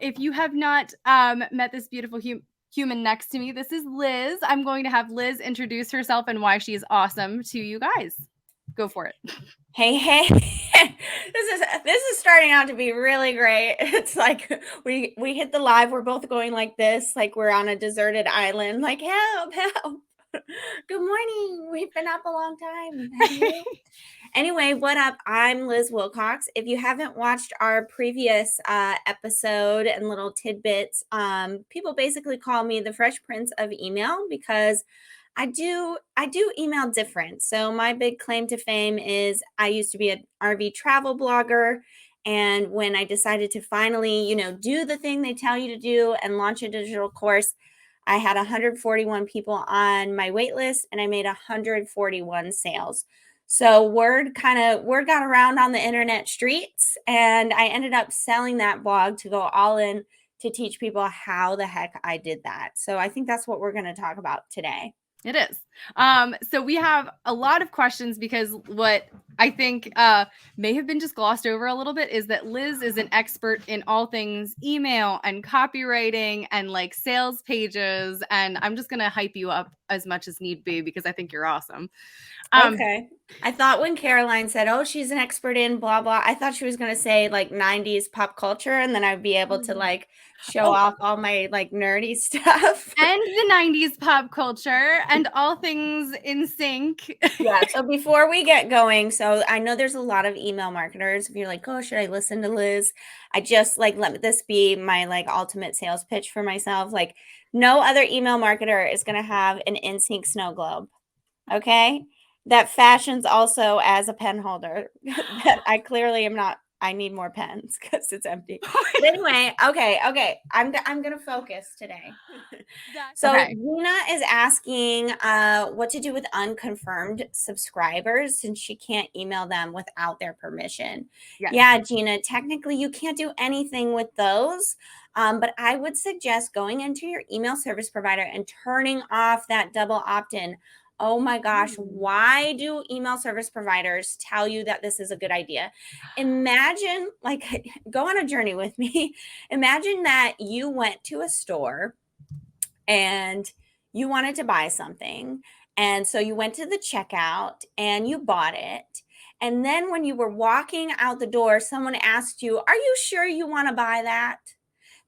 if you have not met this beautiful human next to me, this is Liz. I'm going to have Liz introduce herself and why she is awesome to you guys. Go for it. Hey, this is starting out to be really great. It's like we hit the live. We're both going like this, like we're on a deserted island. Like help, help. Good morning. We've been up a long time. Have you? Anyway, what up? I'm Liz Wilcox. If you haven't watched our previous episode and little tidbits, people basically call me the Fresh Prince of Email because I do email different. So my big claim to fame is I used to be an RV travel blogger. And when I decided to finally, do the thing they tell you to do and launch a digital course, I had 141 people on my wait list and I made 141 sales. So word got around on the internet streets, and I ended up selling that blog to go all in to teach people how the heck I did that. So I think that's what we're going to talk about today. It is. So we have a lot of questions because what I think may have been just glossed over a little bit is that Liz is an expert in all things email and copywriting and like sales pages. And I'm just going to hype you up as much as need be because I think you're awesome. Okay. I thought when Caroline said, oh, she's an expert in blah, blah, I thought she was going to say like 90s pop culture, and then I'd be able to like show off all my like nerdy stuff. And the 90s pop culture and all things in sync. Yeah. So before we get going, so I know there's a lot of email marketers. If you're like, oh, should I listen to Liz? I just like, let this be my like ultimate sales pitch for myself. Like no other email marketer is going to have an in-sync snow globe. Okay. That fashions also as a pen holder that I clearly am not. I need more pens because it's empty. But anyway, okay. I'm going to focus today. So Okay. Gina is asking what to do with unconfirmed subscribers since she can't email them without their permission. Yes. Yeah, Gina, technically you can't do anything with those. But I would suggest going into your email service provider and turning off that double opt-in. Oh my gosh, why do email service providers tell you that this is a good idea? Imagine, like, go on a journey with me. Imagine that you went to a store and you wanted to buy something. And so you went to the checkout and you bought it. And then when you were walking out the door, someone asked you, are you sure you want to buy that?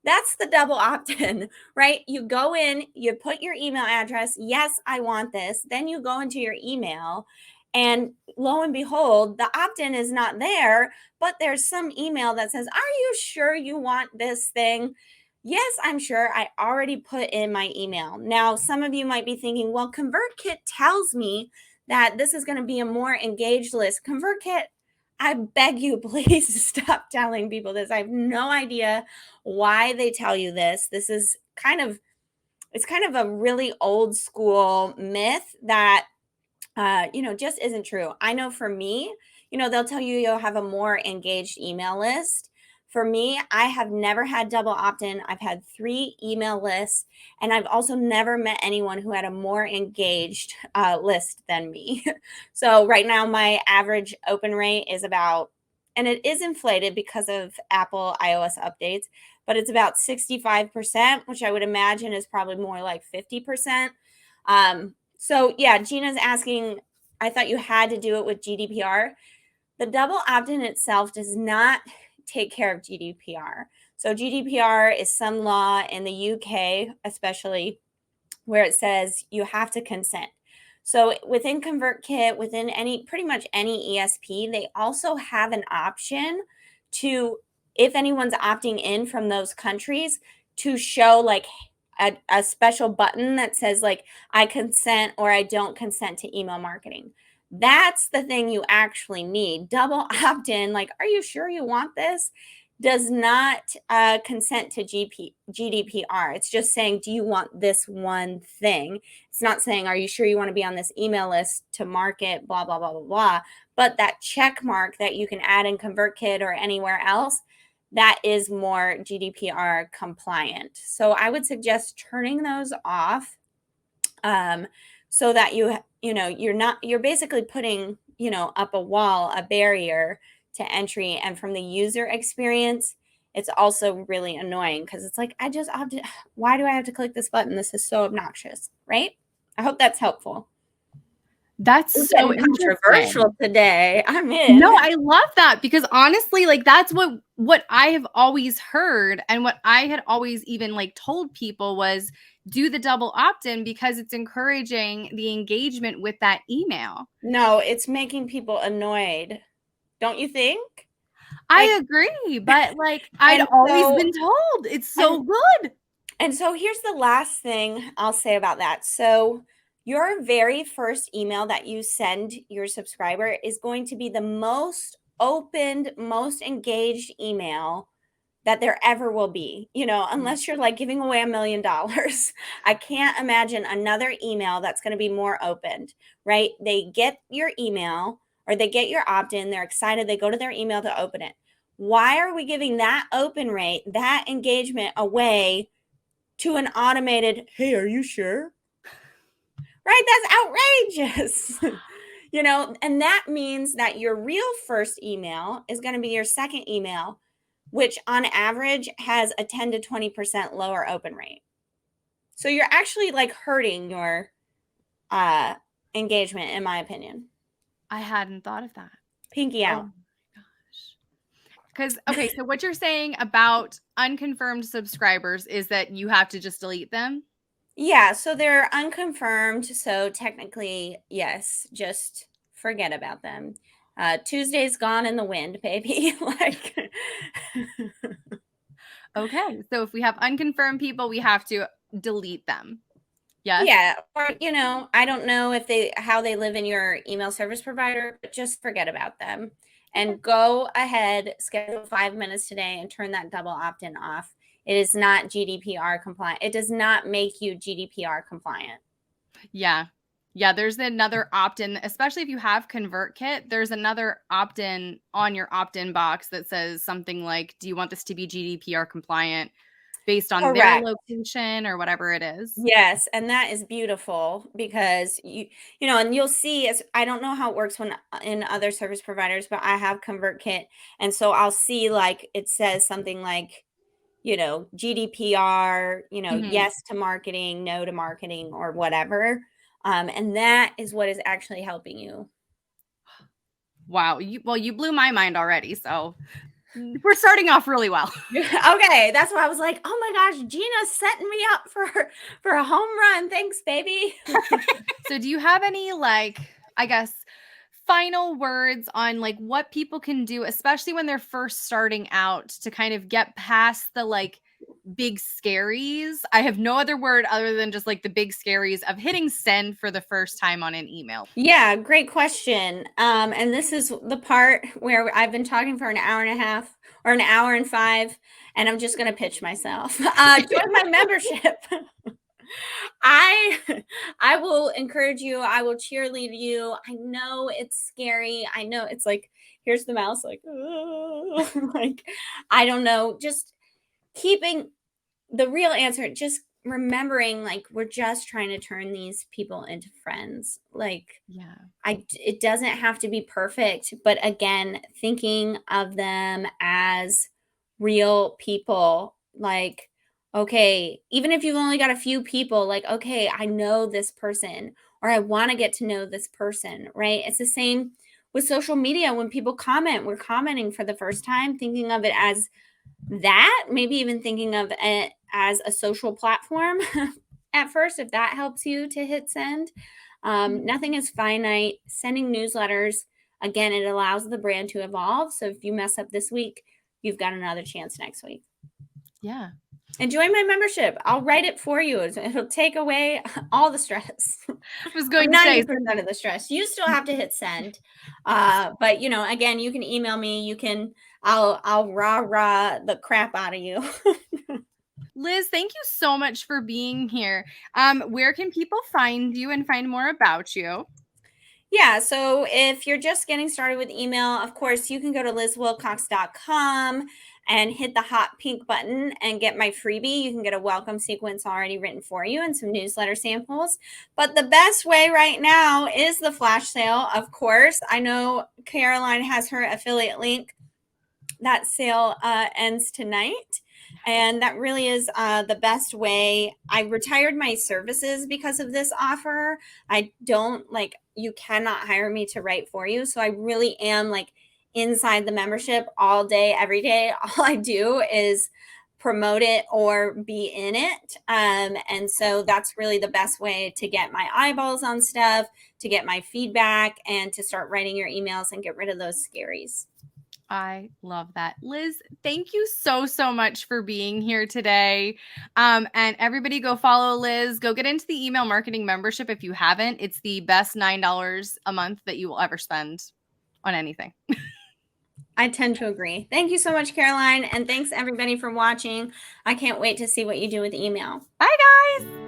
That's the double opt-in, right? You go in, you put your email address. Yes, I want this. Then you go into your email and lo and behold, the opt-in is not there, but there's some email that says, are you sure you want this thing? Yes, I'm sure. I already put in my email. Now, some of you might be thinking, well, ConvertKit tells me that this is going to be a more engaged list. ConvertKit, I beg you, please stop telling people this. I have no idea why they tell you this. This is it's kind of a really old school myth that, just isn't true. I know for me, they'll tell you you'll have a more engaged email list. For me, I have never had double opt-in. I've had 3 email lists, and I've also never met anyone who had a more engaged list than me. So right now, my average open rate is about, and it is inflated because of Apple iOS updates, but it's about 65%, which I would imagine is probably more like 50%. So yeah, Gina's asking, I thought you had to do it with GDPR. The double opt-in itself does not take care of GDPR. So GDPR is some law in the UK, especially, where it says you have to consent. So within ConvertKit, within pretty much any ESP, they also have an option to, if anyone's opting in from those countries, to show like a special button that says like, I consent or I don't consent to email marketing. That's the thing you actually need. Double opt-in, like, are you sure you want this? Does not consent to GDPR. It's just saying, do you want this one thing? It's not saying, are you sure you want to be on this email list to market, blah, blah, blah, blah, blah. But that check mark that you can add in ConvertKit or anywhere else, that is more GDPR compliant. So I would suggest turning those off so that you're basically putting, up a wall, a barrier to entry. And from the user experience, it's also really annoying because it's like, why do I have to click this button? This is so obnoxious, right? I hope that's helpful. That's We're so getting controversial interesting. today. I'm in. No, I love that because honestly, like that's what I have always heard and what I had always even like told people was do the double opt-in because it's encouraging the engagement with that email. No, it's making people annoyed. Don't you think? I agree, but like I'd and always so- been told it's so good. And so here's the last thing I'll say about that. So your very first email that you send your subscriber is going to be the most opened, most engaged email that there ever will be, unless you're like giving away $1 million. I can't imagine another email that's going to be more opened, right? They get your email or they get your opt-in, they're excited, they go to their email to open it. Why are we giving that open rate, that engagement away to an automated, hey, are you sure? Right? That's outrageous. And that means that your real first email is going to be your second email, which on average has a 10 to 20% lower open rate. So you're actually like hurting your engagement, in my opinion. I hadn't thought of that. Pinky out. Oh my gosh. Because, okay, so what you're saying about unconfirmed subscribers is that you have to just delete them? Yeah, so they're unconfirmed. So technically, yes, just forget about them. Tuesday's gone in the wind, baby. Okay, so if we have unconfirmed people, we have to delete them. Yes. Yeah, or I don't know how they live in your email service provider, but just forget about them and go ahead, schedule 5 minutes today and turn that double opt-in off. It is not GDPR compliant. It does not make you GDPR compliant. Yeah. Yeah, there's another opt-in, especially if you have ConvertKit, there's another opt-in on your opt-in box that says something like, do you want this to be GDPR compliant based on their location or whatever it is? Yes, and that is beautiful because and you'll see, I don't know how it works when in other service providers, but I have ConvertKit, and so I'll see like it says something like, GDPR, yes to marketing, no to marketing, or whatever. And that is what is actually helping you. Wow. You blew my mind already. So we're starting off really well. Okay. That's why I was like, oh my gosh, Gina's setting me up for a home run. Thanks, baby. So do you have any, like, I guess, final words on like what people can do, especially when they're first starting out, to kind of get past the like big scaries? I have no other word other than just like the big scaries of hitting send for the first time on an email. Yeah, great question. And this is the part where I've been talking for an hour and a half or an hour and 5, and I'm just going to pitch myself. Join my membership. I will encourage you. I will cheerlead you. I know it's scary. I know it's like, here's the mouse, like, like, I don't know. Just keeping the real answer, just remembering, like, we're just trying to turn these people into friends. Like, yeah, it doesn't have to be perfect, but again, thinking of them as real people, like, okay, even if you've only got a few people, like, okay, I know this person, or I want to get to know this person, right? It's the same with social media. When people comment, we're commenting for the first time, thinking of it as that, maybe even thinking of it as a social platform at first, if that helps you to hit send. Nothing is finite. Sending newsletters, again, it allows the brand to evolve. So if you mess up this week, you've got another chance next week. Yeah. And join my membership. I'll write it for you. It'll take away all the stress. I was going to 90% say of the stress. You still have to hit send. But again, you can email me. I'll rah the crap out of you. Liz, thank you so much for being here. Where can people find you and find more about you? Yeah, so if you're just getting started with email, of course, you can go to lizwilcox.com and hit the hot pink button and get my freebie. You can get a welcome sequence already written for you and some newsletter samples. But the best way right now is the flash sale, of course. I know Caroline has her affiliate link that sale ends tonight. And that really is the best way. I retired my services because of this offer. I don't like, you cannot hire me to write for you. So I really am like inside the membership all day, every day. All I do is promote it or be in it. And so that's really the best way to get my eyeballs on stuff, to get my feedback, and to start writing your emails and get rid of those scaries. I love that. Liz, thank you so, so much for being here today. And everybody go follow Liz. Go get into the email marketing membership if you haven't. It's the best $9 a month that you will ever spend on anything. I tend to agree. Thank you so much, Caroline. And thanks everybody for watching. I can't wait to see what you do with email. Bye, guys.